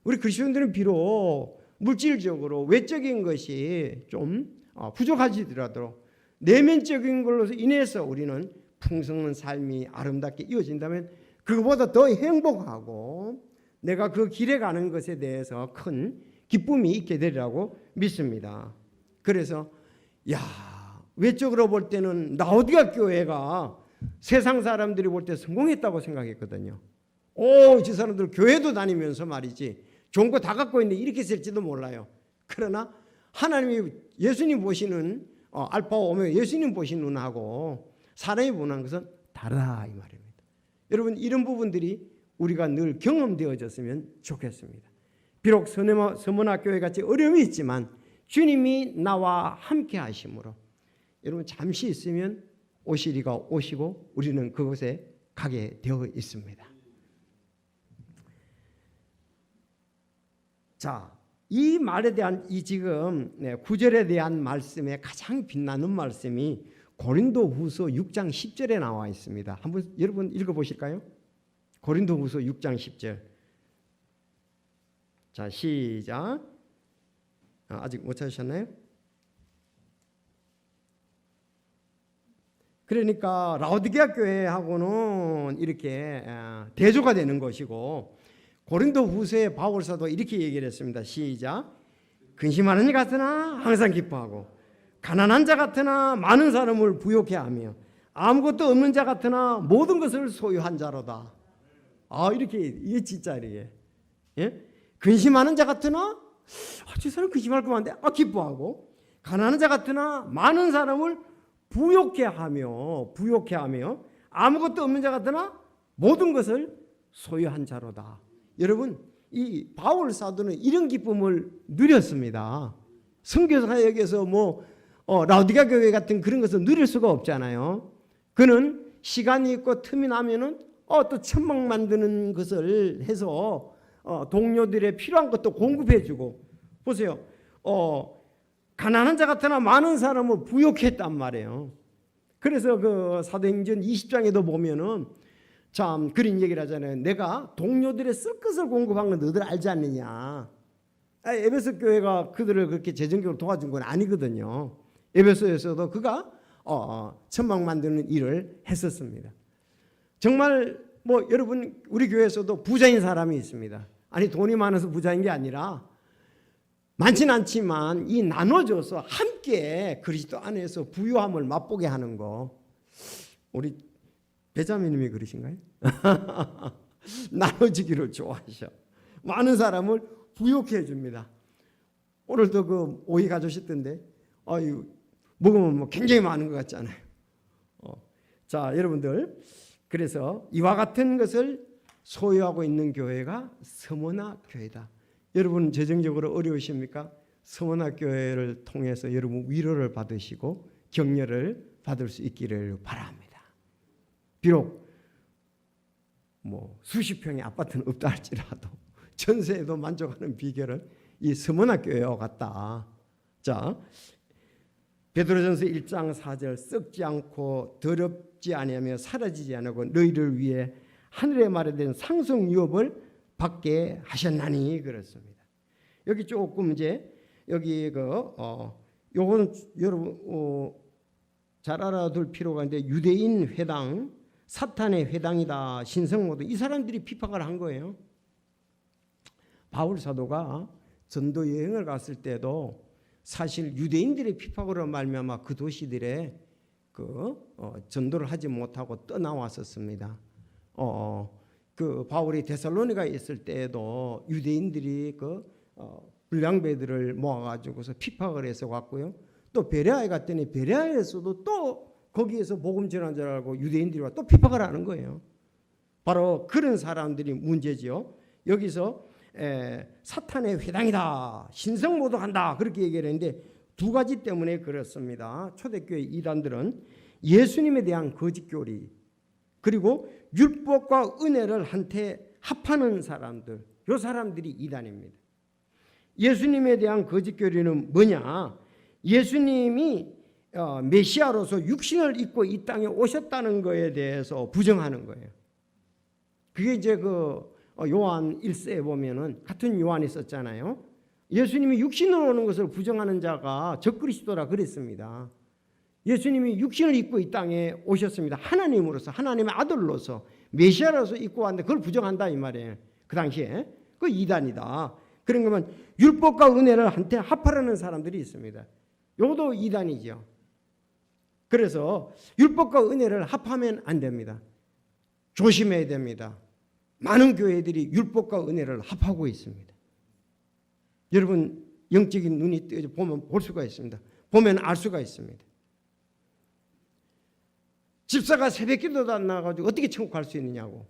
우리 그리스도인들은 비록 물질적으로 외적인 것이 좀 부족하지더라도 내면적인 걸로 인해서 우리는 풍성한 삶이 아름답게 이어진다면 그것보다 더 행복하고 내가 그 길에 가는 것에 대해서 큰 기쁨이 있게 되리라고 믿습니다. 그래서 외적으로 볼 때는 라오디가 교회가 세상 사람들이 볼 때 성공했다고 생각했거든요. 저 사람들 교회도 다니면서 말이지 좋은 거 다 갖고 있는데 이렇게 쓸지도 몰라요. 그러나 하나님이 예수님 보시는 알파와 오메가 예수님 보시는 눈하고 사람이 보는 것은 다르다 이 말입니다. 여러분 이런 부분들이 우리가 늘 경험되어졌으면 좋겠습니다. 비록 서문화 교회 같이 어려움이 있지만 주님이 나와 함께 하심으로 여러분 잠시 있으면 오시리가 오시고 우리는 그곳에 가게 되어 있습니다. 자, 이 말에 대한 이 지금 9절에 대한 말씀에 가장 빛나는 말씀이 고린도후서 6장 10절에 나와 있습니다. 한번 여러분 읽어보실까요? 고린도후서 6장 10절. 자, 시작. 아직 못 찾으셨나요? 그러니까 라오디게아 교회하고는 이렇게 대조가 되는 것이고 고린도후서의 바울사도 이렇게 얘기를 했습니다. 시작. 근심하는 자 같으나 항상 기뻐하고 가난한 자 같으나 많은 사람을 부욕해 하며 아무것도 없는 자 같으나 모든 것을 소유한 자로다. 이렇게 이게 진짜 이게 근심하는 자 같으나 저 사람 근심할 것 같은데 기뻐하고 가난한 자 같으나 많은 사람을 부욕해 하며 아무것도 없는 자 같으나 모든 것을 소유한 자로다. 여러분 이 바울 사도는 이런 기쁨을 누렸습니다. 선교사역에서 라오디게아 교회 같은 그런 것을 누릴 수가 없잖아요. 그는 시간이 있고 틈이 나면은 또 천막 만드는 것을 해서 동료들의 필요한 것도 공급해주고 보세요. 가난한 자 같으나 많은 사람을 부욕했단 말이에요. 그래서 그 사도행전 20장에도 보면은 참 그런 얘기를 하잖아요. 내가 동료들의 쓸 것을 공급한 건 너희들 알지 않느냐. 에베소 교회가 그들을 그렇게 재정적으로 도와준 건 아니거든요. 에베소에서도 그가 천막 만드는 일을 했었습니다. 정말 여러분 우리 교회에서도 부자인 사람이 있습니다. 아니 돈이 많아서 부자인 게 아니라 많지는 않지만 이 나눠줘서 함께 그리스도 안에서 부유함을 맛보게 하는 거. 우리 베자민님이 그러신가요? 나눠주기를 좋아하셔. 많은 사람을 부욕해 줍니다. 오늘도 그 오이 가져오셨던데 먹으면 굉장히 많은 것 같잖아요. 자, 여러분들 그래서 이와 같은 것을 소유하고 있는 교회가 서문화 교회다. 여러분 재정적으로 어려우십니까? 서문화 교회를 통해서 여러분 위로를 받으시고 격려를 받을 수 있기를 바랍니다. 비록 수십 평의 아파트는 없다 할지라도 전세에도 만족하는 비결은 이 서문화 교회와 같다. 자, 베드로전서 1장 4절 썩지 않고 더럽지 아니하며 사라지지 않고 너희를 위해 하늘에 마련된 상속 유업을 받게 하셨나니 그렇습니다. 여기 조금 이제 여기 요거는 여러분 잘 알아둘 필요가 있는데 유대인 회당 사탄의 회당이다 신성모도 이 사람들이 비판을 한 거예요. 바울 사도가 전도 여행을 갔을 때도 사실 유대인들의 핍박으로 말미암아 그 도시들에 전도를 하지 못하고 떠나왔었습니다. 그 바울이 데살로니가에 있을 때에도 유대인들이 불량배들을 모아가지고서 핍박을 해서 왔고요. 또 베레아에 갔더니 베레아에서도 또 거기에서 복음 전한 줄 알고 유대인들이 와 또 핍박을 하는 거예요. 바로 그런 사람들이 문제지요. 여기서 사탄의 회당이다, 신성모독한다 그렇게 얘기를 했는데 두 가지 때문에 그렇습니다. 초대교회 이단들은 예수님에 대한 거짓교리 그리고 율법과 은혜를 한테 합하는 사람들, 이 사람들이 이단입니다. 예수님에 대한 거짓교리는 뭐냐? 예수님이 메시아로서 육신을 입고 이 땅에 오셨다는 것에 대해서 부정하는 거예요. 그게 이제 요한 1세에 보면은 같은 요한이 썼잖아요. 예수님이 육신으로 오는 것을 부정하는 자가 적그리스도라 그랬습니다. 예수님이 육신을 입고 이 땅에 오셨습니다. 하나님으로서, 하나님의 아들로서, 메시아로서 입고 왔는데 그걸 부정한다 이 말이에요. 그 당시에 그 이단이다. 그런 거면 율법과 은혜를 한테 합하려는 사람들이 있습니다. 요것도 이단이죠. 그래서 율법과 은혜를 합하면 안 됩니다. 조심해야 됩니다. 많은 교회들이 율법과 은혜를 합하고 있습니다. 여러분 영적인 눈이 뜨여 보면 볼 수가 있습니다. 보면 알 수가 있습니다. 집사가 새벽기도도 안 나가지고 어떻게 천국 갈 수 있느냐고.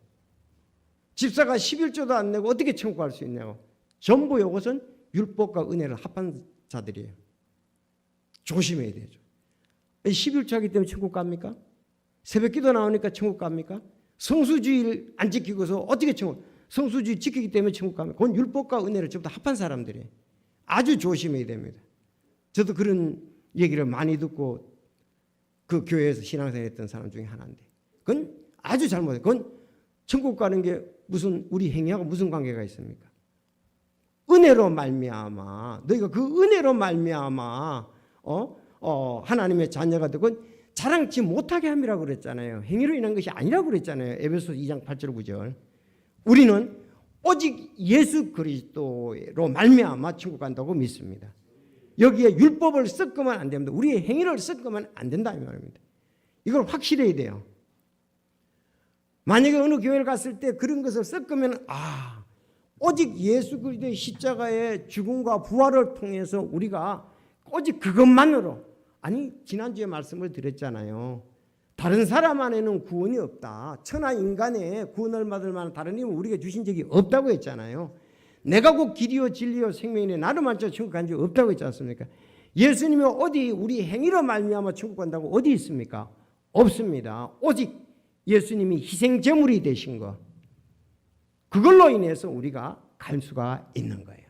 집사가 11조도 안 내고 어떻게 천국 갈 수 있냐고. 전부 이것은 율법과 은혜를 합한 자들이에요. 조심해야 되죠. 11조 하기 때문에 천국 갑니까? 새벽기도 나오니까 천국 갑니까? 성수주의를 안 지키고서 어떻게 천국? 성수주의 지키기 때문에 천국 갑니까? 그건 율법과 은혜를 전부 다 합한 사람들이에요. 아주 조심해야 됩니다. 저도 그런 얘기를 많이 듣고 그 교회에서 신앙생활 했던 사람 중에 하나인데 그건 아주 잘못해요. 그건 천국 가는 게 무슨 우리 행위하고 무슨 관계가 있습니까? 은혜로 말미암아 너희가 그 은혜로 말미암아 하나님의 자녀가 되고 자랑치 못하게 함이라고 그랬잖아요. 행위로 인한 것이 아니라고 그랬잖아요. 에베소서 2장 8절 9절. 우리는 오직 예수 그리스도로 말미암아 천국 간다고 믿습니다. 여기에 율법을 섞으면 안 됩니다. 우리의 행위를 섞으면 안 된다 이 말입니다. 이걸 확실해야 돼요. 만약에 어느 교회를 갔을 때 그런 것을 섞으면 오직 예수 그리스도의 십자가의 죽음과 부활을 통해서 우리가 오직 그것만으로 지난주에 말씀을 드렸잖아요. 다른 사람 안에는 구원이 없다. 천하 인간의 구원을 받을 만한 다른 힘을 우리가 주신 적이 없다고 했잖아요. 내가 곧 길이요 진리요 생명이네 나를 만져 천국 간 적 없다고 했지 않습니까? 예수님이 어디 우리 행위로 말미암아 천국 간다고 어디 있습니까? 없습니다. 오직 예수님이 희생제물이 되신 것 그걸로 인해서 우리가 갈 수가 있는 거예요.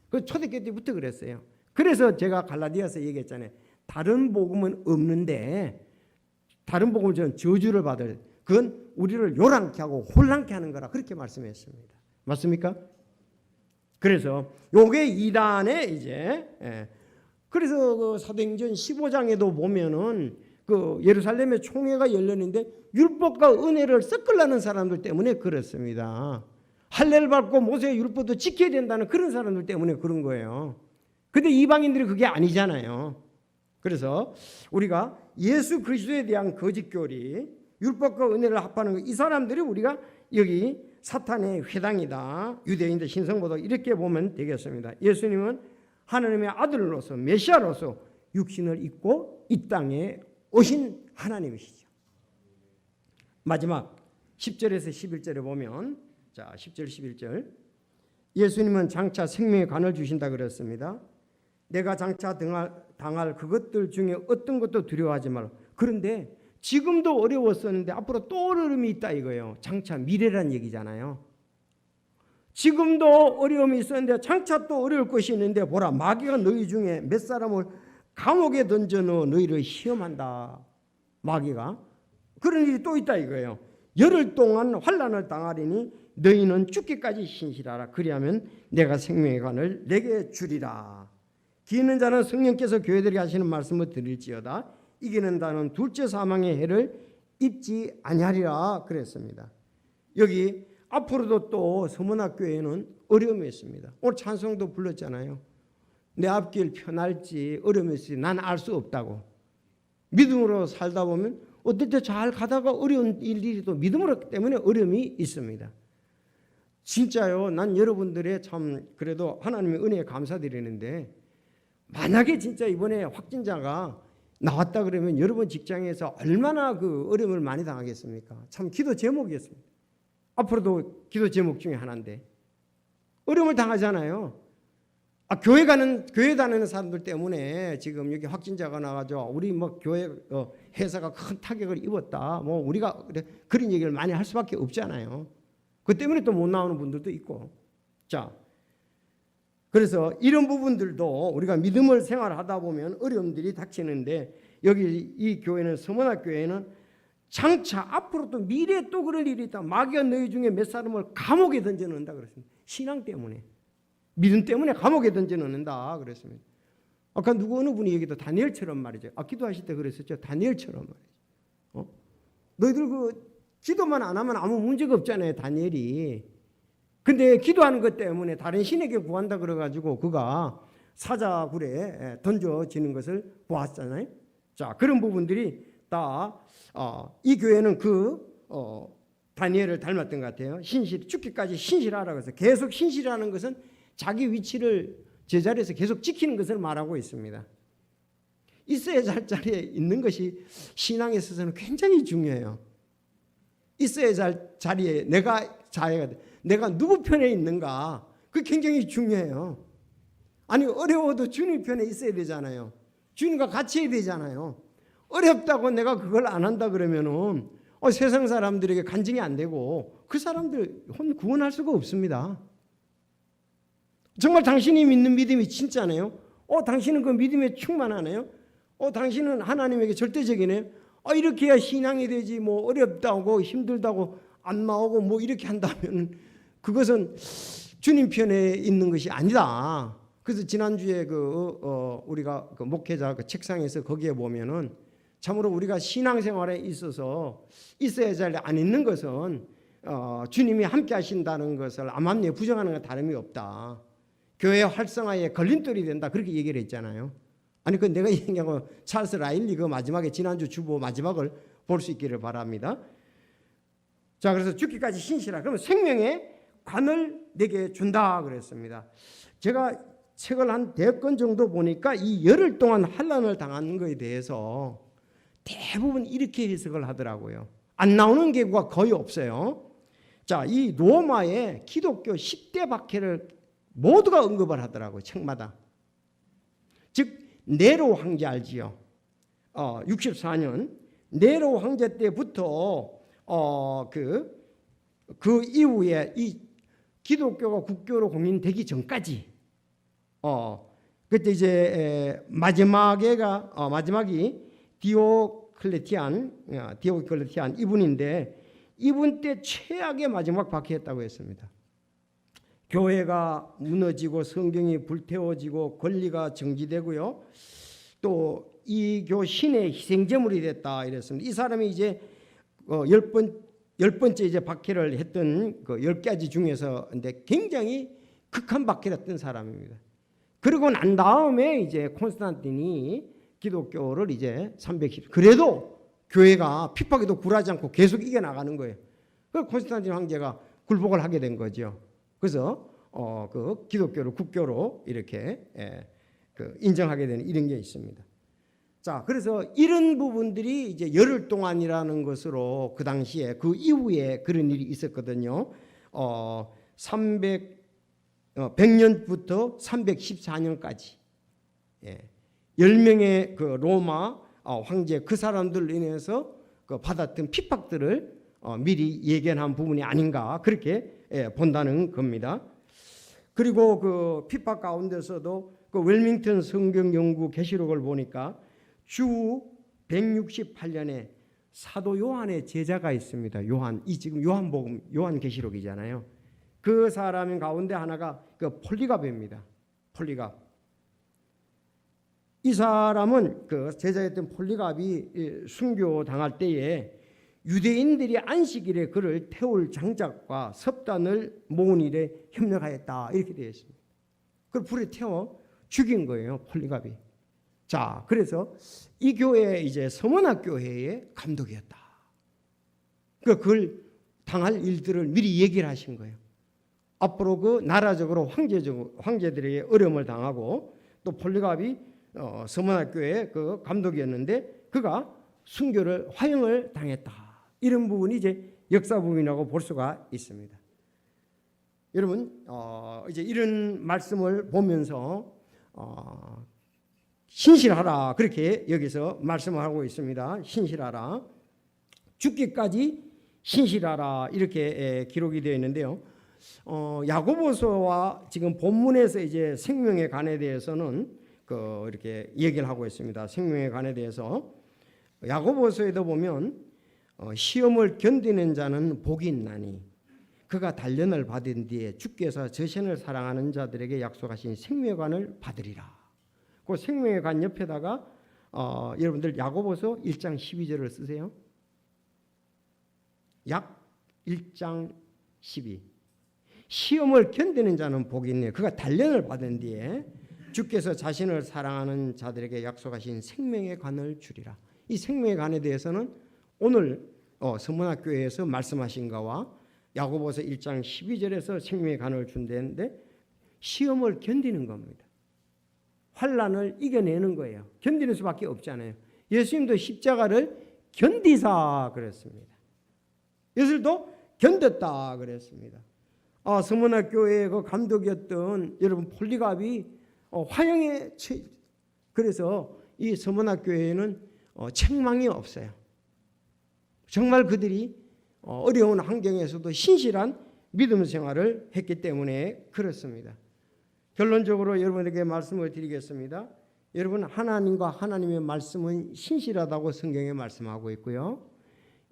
그 초대교회 때부터 그랬어요. 그래서 제가 갈라디아서 얘기했잖아요. 다른 복음은 없는데 다른 복음은 저는 저주를 받을 그건 우리를 요란케 하고 혼란케 하는 거라 그렇게 말씀했습니다. 맞습니까? 그래서 요게 이단의 이제 그래서 그 사도행전 15장에도 보면은 그 예루살렘의 총회가 열렸는데 율법과 은혜를 섞으려는 사람들 때문에 그렇습니다. 할례를 받고 모세의 율법도 지켜야 된다는 그런 사람들 때문에 그런 거예요. 근데 이방인들이 그게 아니잖아요. 그래서 우리가 예수 그리스도에 대한 거짓 교리, 율법과 은혜를 합하는 거, 이 사람들이 우리가 여기 사탄의 회당이다. 유대인들 신성모독 이렇게 보면 되겠습니다. 예수님은 하나님의 아들로서 메시아로서 육신을 입고 이 땅에 오신 하나님이시죠. 마지막 10절에서 11절에 보면 10절 11절 예수님은 장차 생명의 관을 주신다 그랬습니다. 내가 장차 당할 그것들 중에 어떤 것도 두려워하지 말라. 그런데 지금도 어려웠었는데 앞으로 또 어려움이 있다 이거예요. 장차 미래란 얘기잖아요. 지금도 어려움이 있었는데 장차 또 어려울 것이 있는데 보라 마귀가 너희 중에 몇 사람을 감옥에 던져넣어 너희를 시험한다. 마귀가 그런 일이 또 있다 이거예요. 열흘 동안 환난을 당하리니 너희는 죽기까지 신실하라. 그리하면 내가 생명의 관을 내게 주리라. 기 있는 자는 성령께서 교회들에게 하시는 말씀을 들을지어다. 이기는 자는 둘째 사망의 해를 입지 아니하리라 그랬습니다. 여기 앞으로도 또 서문학교에는 어려움이 있습니다. 오늘 찬송도 불렀잖아요. 내 앞길 편할지 어려움이 있을지 난 알 수 없다고. 믿음으로 살다 보면 어떨 때 잘 가다가 어려운 일이 또 믿음으로 때문에 어려움이 있습니다. 진짜요. 난 여러분들의 참 그래도 하나님의 은혜에 감사드리는데 만약에 진짜 이번에 확진자가 나왔다 그러면 여러분 직장에서 얼마나 그 어려움을 많이 당하겠습니까? 참 기도 제목이었습니다. 앞으로도 기도 제목 중에 하나인데 어려움을 당하잖아요. 교회 다니는 사람들 때문에 지금 여기 확진자가 나가지고 우리 뭐 교회 회사가 큰 타격을 입었다. 뭐 우리가 그런 얘기를 많이 할 수밖에 없잖아요. 그 때문에 또 못 나오는 분들도 있고. 자, 그래서 이런 부분들도 우리가 믿음을 생활하다 보면 어려움들이 닥치는데 여기 이 교회는 서문학 교회는 장차 앞으로 또 미래에 또 그럴 일이 있다. 마귀가 너희 중에 몇 사람을 감옥에 던져 넣는다 그랬습니다. 신앙 때문에. 믿음 때문에 감옥에 던져 넣는다 그랬습니다. 아까 어느 분이 얘기도 다니엘처럼 말이죠. 기도하실 때 그랬었죠. 다니엘처럼 말이죠. 너희들 그 기도만 안 하면 아무 문제가 없잖아요. 다니엘이. 근데 기도하는 것 때문에 다른 신에게 구한다 그래가지고 그가 사자굴에 던져지는 것을 보았잖아요. 자, 그런 부분들이 다 이 교회는 다니엘을 닮았던 것 같아요. 죽기까지 신실하라고 해서 계속 신실하는 것은 자기 위치를 제자리에서 계속 지키는 것을 말하고 있습니다. 있어야 할 자리에 있는 것이 신앙에 있어서는 굉장히 중요해요. 있어야 할 자리에 내가 누구 편에 있는가, 그게 굉장히 중요해요. 아니 어려워도 주님 편에 있어야 되잖아요. 주님과 같이 해야 되잖아요. 어렵다고 내가 그걸 안 한다 그러면은 세상 사람들에게 간증이 안 되고 그 사람들 구원할 수가 없습니다. 정말 당신이 믿는 믿음이 진짜네요. 당신은 그 믿음에 충만하네요. 당신은 하나님에게 절대적이네요. 이렇게 해야 신앙이 되지. 뭐 어렵다고 힘들다고 안 나오고 뭐 이렇게 한다면 그것은 주님 편에 있는 것이 아니다. 그래서 지난주에 우리가 목회자 책상에서 거기에 보면은 참으로 우리가 신앙생활에 있어서 있어야 할 자리에 안 있는 것은 주님이 함께 하신다는 것을 암암리에 부정하는 건 다름이 없다. 교회 활성화에 걸림돌이 된다. 그렇게 얘기를 했잖아요. 아니 그 내가 얘기하고 찰스 라일리 그 마지막에 지난주 주보 마지막을 볼 수 있기를 바랍니다. 자, 그래서 죽기까지 신실하라. 그러면 생명의 관을 내게 준다 그랬습니다. 제가 책을 한 100권 정도 보니까 이 열흘 동안 환난을 당한 것에 대해서 대부분 이렇게 해석을 하더라고요. 안 나오는 경우가 거의 없어요. 자, 이 로마의 기독교 10대 박해를 모두가 언급을 하더라고요. 책마다. 즉 네로 황제 알지요? 64년 네로 황제 때부터 그 이후에 이 기독교가 국교로 공인되기 전까지 그때 이제 마지막이 디오클레티안 이분인데 이분 때 최악의 마지막 박해했다고 했습니다. 교회가 무너지고 성경이 불태워지고 권리가 정지되고요. 또 이 신의 희생제물이 됐다 이랬습니다. 이 사람이 이제 열 번째 이제 박해를 했던 그 10가지 중에서 근데 굉장히 극한 박해를 했던 사람입니다. 그러고 난 다음에 이제 콘스탄틴이 기독교를 이제 310 그래도 교회가 핍박에도 굴하지 않고 계속 이겨나가는 거예요. 그래서 콘스탄틴 황제가 굴복을 하게 된 거죠. 그래서 그 기독교를 국교로 이렇게 인정하게 되는 이런 게 있습니다. 자, 그래서 이런 부분들이 이제 열흘 동안이라는 것으로 그 당시에 그 이후에 그런 일이 있었거든요. 100년부터 314년까지 10명의 그 로마 황제 그 사람들로 인해서 받았던 핍박들을 미리 예견한 부분이 아닌가 그렇게 본다는 겁니다. 그리고 그 핍박 가운데서도 그 웰밍턴 성경연구 계시록을 보니까 주 168년에 사도 요한의 제자가 있습니다. 이 지금 요한복음 요한 계시록이잖아요. 그 사람 가운데 하나가 그 폴리갑입니다. 폴리갑. 이 사람은 그 제자였던 폴리갑이 순교 당할 때에 유대인들이 안식일에 그를 태울 장작과 섭단을 모은 일에 협력하였다 이렇게 되어 있습니다. 그걸 불에 태워 죽인 거예요, 폴리갑이. 자, 그래서 이 교회 이제 서문학 교회의 감독이었다. 그걸 당할 일들을 미리 얘기를 하신 거예요. 앞으로 그 나라적으로 황제들에게 어려움을 당하고 또 폴리갑이 서문학 교회의 그 감독이었는데 그가 순교를 화형을 당했다. 이런 부분이 이제 역사 부분이라고 볼 수가 있습니다. 여러분 이제 이런 말씀을 보면서 신실하라 그렇게 여기서 말씀을 하고 있습니다. 신실하라. 죽기까지 신실하라 이렇게 기록이 되어 있는데요. 야고보서와 지금 본문에서 이제 생명의 관에 대해서는 이렇게 얘기를 하고 있습니다. 생명의 관에 대해서 야고보서에도 보면 시험을 견디는 자는 복이 있나니 그가 단련을 받은 뒤에 주께서 저신을 사랑하는 자들에게 약속하신 생명의 관을 받으리라. 그 생명의 관 옆에다가 여러분들 야고보서 1장 12절을 쓰세요. 약 1장 12. 시험을 견디는 자는 복이 있네. 그가 단련을 받은 뒤에 주께서 자신을 사랑하는 자들에게 약속하신 생명의 관을 주리라. 이 생명의 간에 대해서는 오늘 서문학교에서 말씀하신 거와 야고보서 1장 12절에서 생명의 간을 준다는데 시험을 견디는 겁니다. 환난을 이겨내는 거예요. 견디는 수밖에 없잖아요. 예수님도 십자가를 견디사 그랬습니다. 예수도 견뎠다 그랬습니다. 서문학교의 그 감독이었던 여러분 폴리갑이 화형에 처해. 그래서 이 서문학교에는 책망이 없어요. 정말 그들이 어려운 환경에서도 신실한 믿음 생활을 했기 때문에 그렇습니다. 결론적으로 여러분에게 말씀을 드리겠습니다. 여러분 하나님과 하나님의 말씀은 신실하다고 성경에 말씀하고 있고요.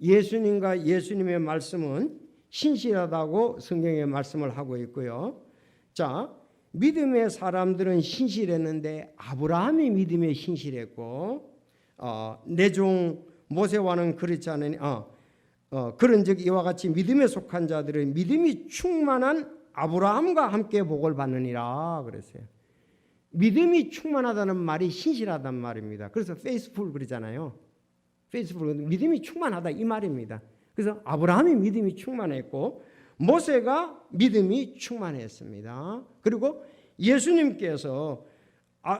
예수님과 예수님의 말씀은 신실하다고 성경에 말씀을 하고 있고요. 자, 믿음의 사람들은 신실했는데 아브라함이 믿음에 신실했고 내 종 모세와는 그렇지 않으니 그런즉 이와 같이 믿음에 속한 자들은 믿음이 충만한 아브라함과 함께 복을 받느니라 그랬어요. 믿음이 충만하다는 말이 신실하단 말입니다. 그래서 페이스풀 그러잖아요. 페이스풀 믿음이 충만하다 이 말입니다. 그래서 아브라함이 믿음이 충만했고 모세가 믿음이 충만했습니다. 그리고 예수님께서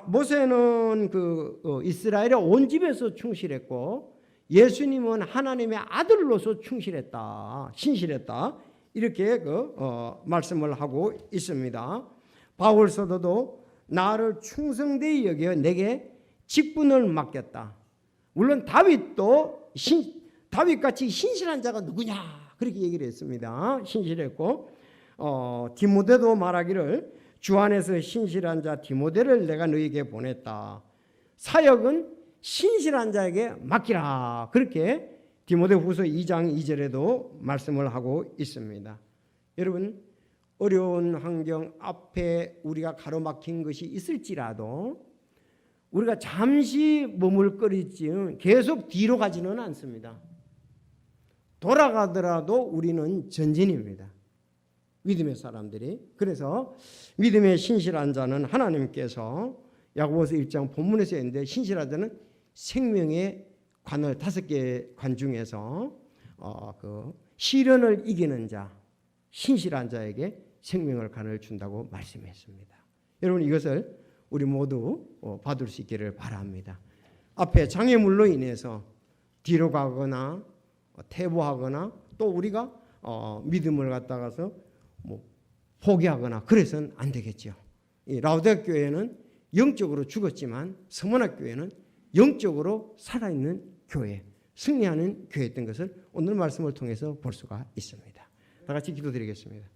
모세는 이스라엘의 온 집에서 충실했고 예수님은 하나님의 아들로서 충실했다, 신실했다 이렇게 말씀을 하고 있습니다. 바울 사도도 나를 충성되이 여겨 내게 직분을 맡겼다. 물론 다윗같이 신실한 자가 누구냐 그렇게 얘기를 했습니다. 신실했고 디모데도 말하기를 주 안에서 신실한 자 디모데를 내가 너에게 보냈다. 사역은 신실한 자에게 맡기라. 그렇게 디모데후서 2장 2절에도 말씀을 하고 있습니다. 여러분 어려운 환경 앞에 우리가 가로막힌 것이 있을지라도 우리가 잠시 머물거리지 계속 뒤로 가지는 않습니다. 돌아가더라도 우리는 전진입니다. 믿음의 사람들이. 그래서 믿음의 신실한 자는 하나님께서 야고보서 1장 본문에서 했는데 신실한 자는 생명의 관을 5개 관 중에서 시련을 이기는 자, 신실한 자에게 생명을 관을 준다고 말씀했습니다. 여러분 이것을 우리 모두 받을 수 있기를 바랍니다. 앞에 장애물로 인해서 뒤로 가거나 퇴보하거나 또 우리가 믿음을 갖다가서 포기하거나 그래서는 안 되겠죠. 이 라우디게아 교회는 영적으로 죽었지만 서문학 교회는 영적으로 살아있는 교회, 승리하는 교회였던 것을 오늘 말씀을 통해서 볼 수가 있습니다. 다 같이 기도드리겠습니다.